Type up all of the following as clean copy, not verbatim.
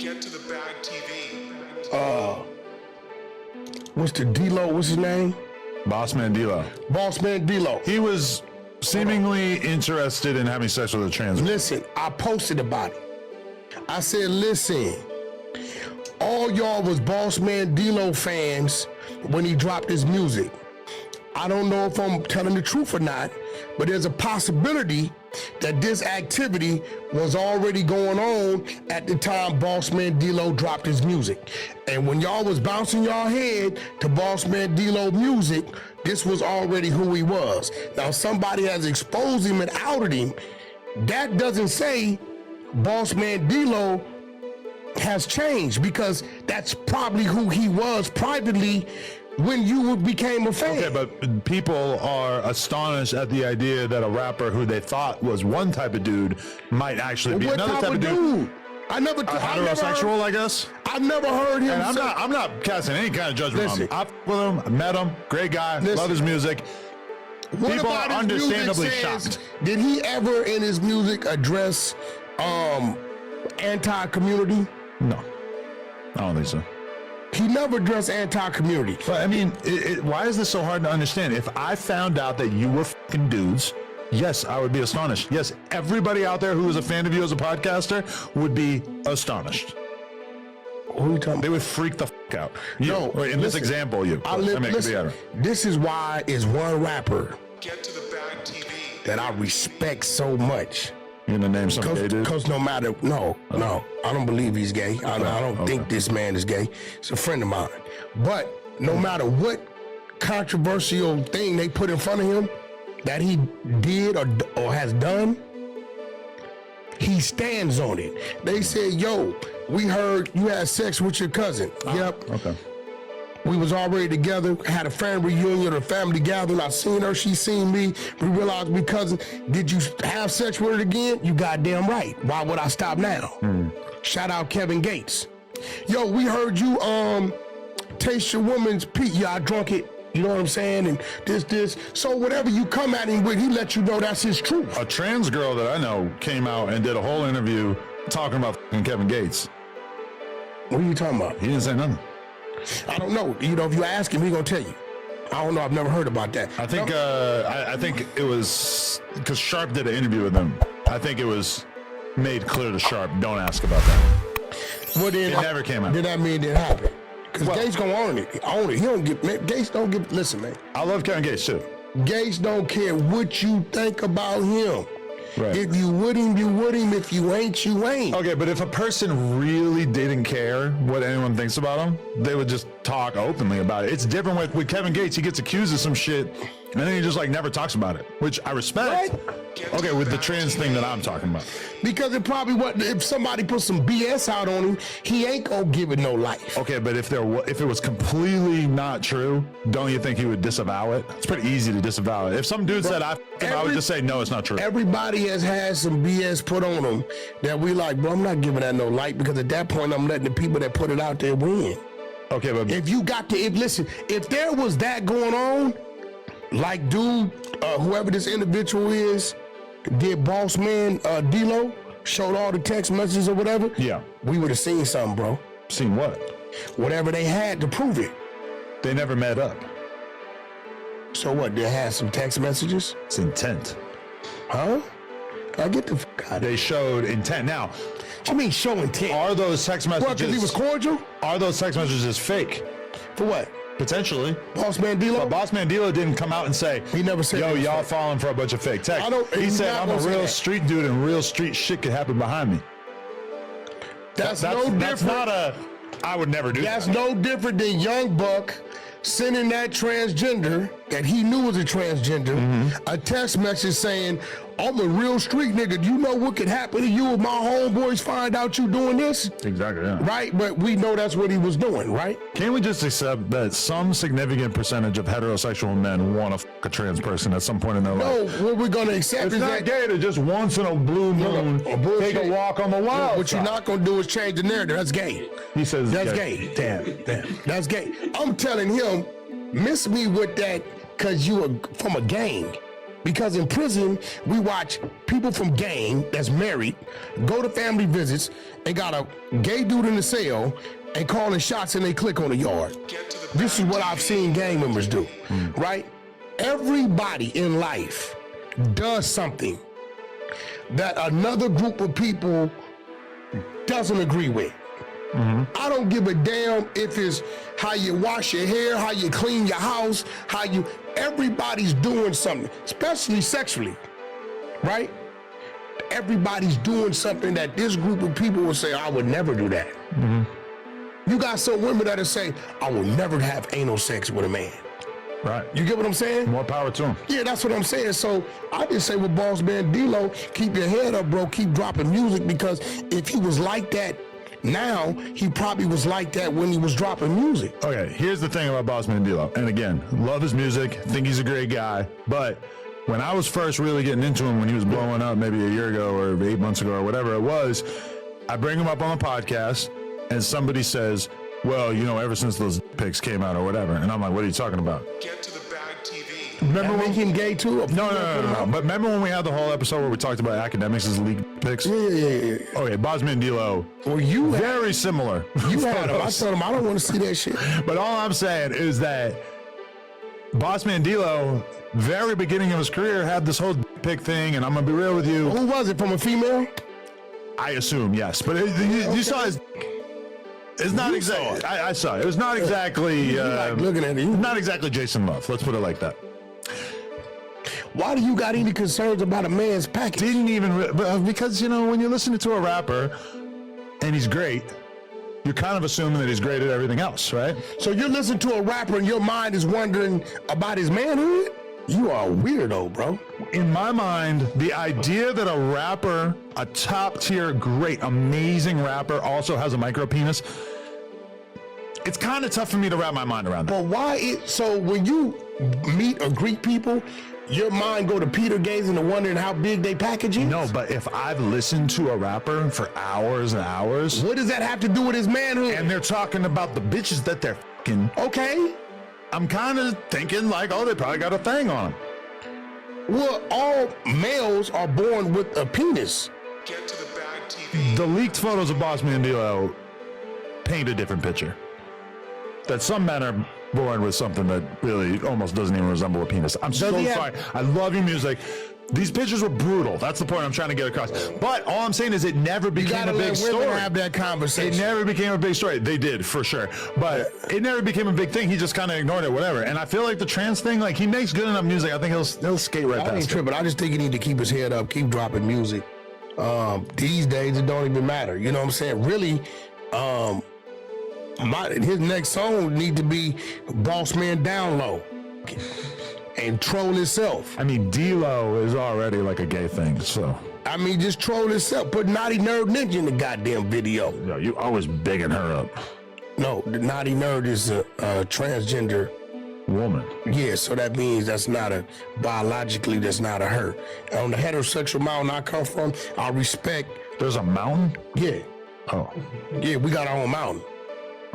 Get to the bag TV. What's his name? Bossman D-Lo. Bossman D-Lo. He was seemingly interested in having sex with a trans woman. Listen, I posted about it. I said, listen, all y'all was Bossman D-Lo fans when he dropped his music. I don't know if I'm telling the truth or not, but there's a possibility that this activity was already going on at the time Bossman D-Lo dropped his music. And when y'all was bouncing y'all head to Bossman D-Lo music, this was already who he was. Now somebody has exposed him and outed him. That doesn't say Bossman D-Lo has changed, because that's probably who he was privately when you became a fan. Okay, but people are astonished at the idea that a rapper who they thought was one type of dude might actually be another type of dude. I never heterosexual, I guess. I never heard him. And I'm not casting any kind of judgment on him. I've with him, I met him, great guy, love his music. People are understandably shocked. Did he ever in his music address anti-community? No, I don't think so. He never addressed anti-community. But I mean, why is this so hard to understand? If I found out that you were fucking dudes, yes, I would be astonished. Yes, everybody out there who is a fan of you as a podcaster would be astonished. Who are you talking about? They would freak the fuck out. No, in this example, you. This is why is one rapper Get to the bag TV. that I respect so much. You're gonna name some gay dude? Because no, I don't believe he's gay. I don't think this man is gay. It's a friend of mine. But no matter what controversial thing they put in front of him that he did or has done, he stands on it. They said, yo, we heard you had sex with your cousin. Yep. Okay. We was already together, had a family reunion or family gathering. I seen her, she seen me. We realized we cousins. Did you have sex with her again? You goddamn right. Why would I stop now? Shout out Kevin Gates. Yo, we heard you taste your woman's pee. Yeah, I drunk it. You know what I'm saying? And this. So whatever you come at him with, he let you know that's his truth. A trans girl that I know came out and did a whole interview talking about fucking Kevin Gates. What are you talking about? He didn't say nothing. I don't know. You know, if you ask him, he gonna tell you. I don't know. I've never heard about that. I think I think it was because Sharp did an interview with him. I think it was made clear to Sharp, don't ask about that. Well, then, it never came out. Did that mean it happened? Because Gates gonna own it. He don't give. Gates don't give. Listen, man. I love Kevin Gates too. Gates don't care what you think about him. Right. If you with him, you with him. If you ain't, you ain't. Okay, but if a person really didn't care what anyone thinks about him, they would just talk openly about it. It's different with Kevin Gates. He gets accused of some shit, and then he just like never talks about it, which I respect. Right? Okay, with the trans thing that I'm talking about. Because it probably wasn't. If somebody put some BS out on him, he ain't gonna give it no life. Okay, but if it was completely not true, don't you think he would disavow it? It's pretty easy to disavow it. If some dude said I would just say no, it's not true. Everybody has had some BS put on them that we like, bro, I'm not giving that no light, because at that point I'm letting the people that put it out there win. Okay, but if you got to, if there was that going on, like dude, whoever this individual is, did Bossman D-Lo, showed all the text messages or whatever, yeah, we would have seen something, bro. Seen what? Whatever they had to prove it. They never met up. So what, they had some text messages? It's intent. Huh? I get the fuck out of They showed intent. Now, what you mean show intent? Are those text messages... What, because he was cordial? Are those text messages fake? For what? Potentially. Bossman D-Lo? But Bossman D-Lo didn't come out and say, he never said, yo, y'all falling for a bunch of fake texts. He said, I'm a real street dude and real street shit could happen behind me. That's no different. That's not I would never do that. That's no different than Young Buck sending that transgender that he knew was a transgender a text message saying, I'm a real street nigga. Do you know what could happen to you if my homeboys find out you doing this? Exactly, yeah. Right? But we know that's what he was doing, right? Can't we just accept that some significant percentage of heterosexual men want to fuck a trans person at some point in their life? No, what we're going to accept it's is not that gay to just once in a blue moon take a walk on the wild. What you're not going to do is change the narrative. That's gay. He says that's gay. Damn. That's gay. I'm telling him, miss me with that because you are from a gang. Because in prison, we watch people from gang that's married go to family visits and got a gay dude in the cell and calling shots and they click on the yard. This is what I've seen gang members do, right? Everybody in life does something that another group of people doesn't agree with. I don't give a damn if it's how you wash your hair, how you clean your house, everybody's doing something, especially sexually, right? Everybody's doing something that this group of people will say, I would never do that. You got some women that'll say, I will never have anal sex with a man. Right. You get what I'm saying? More power to him. Yeah, that's what I'm saying. So I just say with Bossman D-Lo, keep your head up, bro. Keep dropping music, because if he was like that now, he probably was like that when he was dropping music. Okay, here's the thing about Bossman D-Lo. And again, love his music, think he's a great guy. But when I was first really getting into him, when he was blowing up maybe a year ago or 8 months ago or whatever it was, I bring him up on the podcast and somebody says, well, you know, ever since those pics came out or whatever. And I'm like, what are you talking about? Get to the bag TV. Remember when him gay too? No. But remember when we had the whole episode where we talked about academics' leaked pics? Yeah. Okay, Bossman D-Lo. Well, you very similar. You had him. I told him I don't want to see that shit. But all I'm saying is that Bossman D-Lo, very beginning of his career, had this whole pic thing, and I'm gonna be real with you. Who was it? From a female? I assume, yes. But you saw his. It's not exactly. I saw it. It was not exactly. Like looking at you. Not exactly Jason Love. Let's put it like that. Why do you got any concerns about a man's package? Didn't even because you know when you're listening to a rapper and he's great, you're kind of assuming that he's great at everything else, right? So you're listening to a rapper and your mind is wondering about his manhood? You are a weirdo, bro. In my mind, the idea that a rapper, a top tier, great, amazing rapper also has a micro penis, it's kind of tough for me to wrap my mind around that. But why so when you meet or greet people, your mind go to Peter gazing and wondering how big they package is? No, but if I've listened to a rapper for hours and hours. What does that have to do with his manhood? And they're talking about the bitches that they're fucking. Okay. I'm kind of thinking like, oh, they probably got a thing on them. Well, all males are born with a penis. Get to the bag TV. The leaked photos of Bossman D-Lo paint a different picture. That some men are born with something that really almost doesn't even resemble a penis. I'm so sorry. I love your music. These pictures were brutal. That's the point I'm trying to get across. But all I'm saying is it never became a big story. Have that conversation. It never became a big story. They did, for sure. But it never became a big thing. He just kind of ignored it, whatever. And I feel like the trans thing, like he makes good enough music. I think he'll skate right past it. I ain't tripping. I just think he need to keep his head up, keep dropping music. These days, it don't even matter. You know what I'm saying? Really, his next song need to be Bossman Down Low. And troll itself. I mean, D-Lo is already like a gay thing, so. I mean, just troll itself. Put Naughty Nerd Ninja in the goddamn video. Yo, you always bigging her up. No, the Naughty Nerd is a transgender woman. Yeah, so that means that's not biologically, that's not a her. On the heterosexual mountain I come from, I respect. There's a mountain? Yeah. Oh. Yeah, we got our own mountain.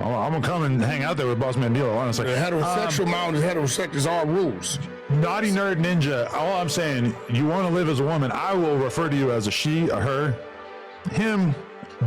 Oh, I'm gonna come and hang out there with Bossman D-Lo, honestly. The heterosexual mountain is heterosexual, is all rules. Naughty Nerd Ninja, all I'm saying, you want to live as a woman, I will refer to you as a she, a her. Him,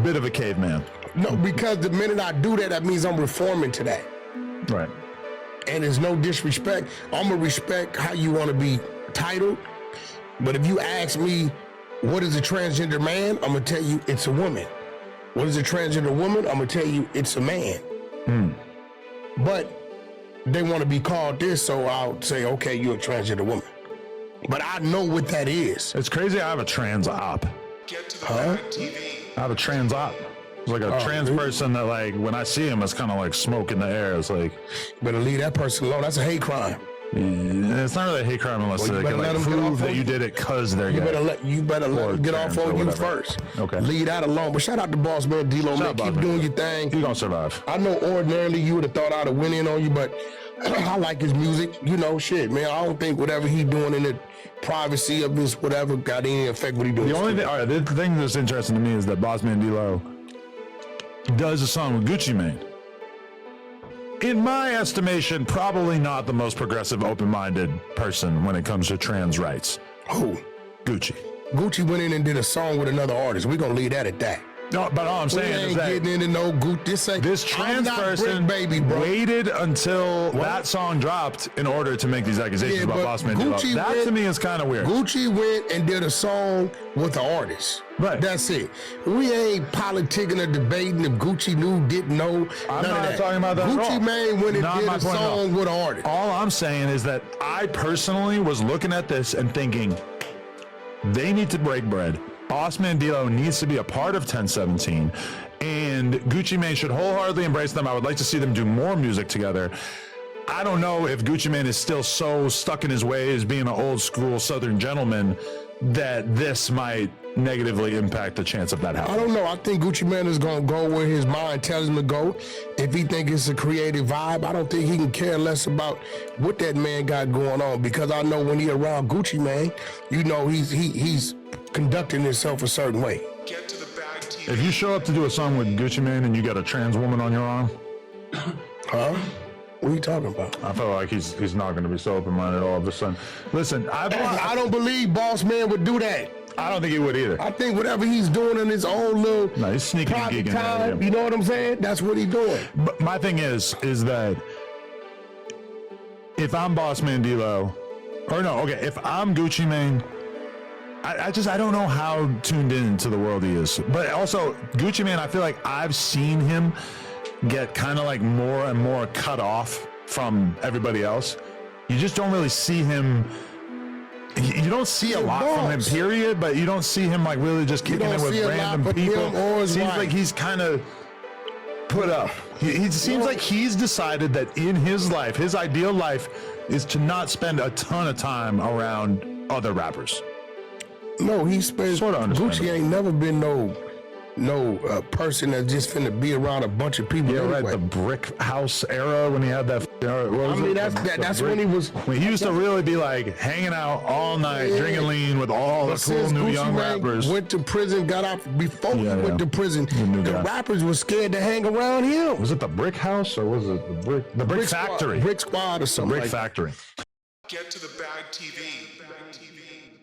bit of a caveman. No, because the minute I do that means I'm reforming to that. Right. And there's no disrespect. I'm gonna respect how you want to be titled. But if you ask me, what is a transgender man? I'm gonna tell you it's a woman. What is a transgender woman? I'm gonna tell you it's a man. But they want to be called this, so I'll say, okay, you're a transgender woman. But I know what that is. It's crazy. I have a trans op. Get to the bag TV. I have a trans op. It's like a trans person that, like, when I see him, it's kind of like smoke in the air. It's like, better leave that person alone. That's a hate crime. It's not really a hate crime unless they can like prove that you did it because they're you gay. Better let them get off on you first. Okay. Leave that alone. But shout out to Bossman D-Lo, man. Keep doing your thing. You're gonna survive. I know ordinarily you would have thought I'd have went in on you, but I like his music. You know, shit, man. I don't think whatever he doing in the privacy of his whatever got any effect what he doing. The only thing, all right, the thing that's interesting to me is that Bossman D-Lo does a song with Gucci Mane. in my estimation, probably not the most progressive, open-minded person when it comes to trans rights. Who? Gucci. Gucci went in and did a song with another artist. We're gonna leave that at that. No, but all I'm We saying is ain't that getting into no Gucci. this I'm trans not person Brick Baby, bro. waited until that song dropped in order to make these accusations about but Bossman D-Lo. Gucci That went- to me is kind of weird. Gucci went and did a song with the artist. Right. That's it. We ain't politicking or debating if Gucci knew, didn't know. I'm none of not that. talking about that at all. Gucci Mane went and Not did my a point at all. song with an artist. All I'm saying is that I personally was looking at this and thinking they need to break bread. Bossman D-Lo needs to be a part of 1017, and Gucci Mane should wholeheartedly embrace them. I would like to see them do more music together. I don't know if Gucci Mane is still so stuck in his ways, being an old school Southern gentleman, that this might negatively impact the chance of that I happening. don't know. I think Gucci Mane is gonna go where his mind tells him to go. If he think it's a creative vibe, I don't think he can care less about what that man got going on. Because I know when he around Gucci Mane, you know he's conducting himself a certain way. Get to the bag TV. If you show up to do a song with Gucci Mane and you got a trans woman on your arm, Huh? What are you talking about? I feel like he's not going to be so open-minded all of a sudden. Listen, I don't believe Boss Man would do that. I don't think he would either. I think whatever he's doing in his own little No, he's sneaking and private geeking out time, of you him. know what I'm saying? That's what he's doing. But my thing is that if I'm Bossman D-Lo, or no, okay, if I'm Gucci Mane, I don't know how tuned in to the world he is. But also, Gucci Mane, I feel like I've seen him get kind of like more and more cut off from everybody else. You just don't really see him. You don't see a lot from him, boss. period, but you don't see him like really just kicking don't it with see a lot random from people. him or his Seems wife. like he's kind of put up. He seems like he's decided that in his life, his ideal life is to not spend a ton of time around other rappers. No, he spends. Sorta understandable. Gucci ain't never been no person that just finna be around a bunch of people. Yeah, anyway. right. The brick house era when he had that. What was I mean, it? that's when he was. When he used to really be like hanging out all night, Yeah. drinking lean with all the But cool since new Gucci young Mane rappers. went to prison, got out before he Yeah, went to prison. new The guy. rappers were scared to hang around him. Was it the brick house or was it the brick factory? Brick Squad or something. Brick like that. factory. Get to the bag TV. Bag TV.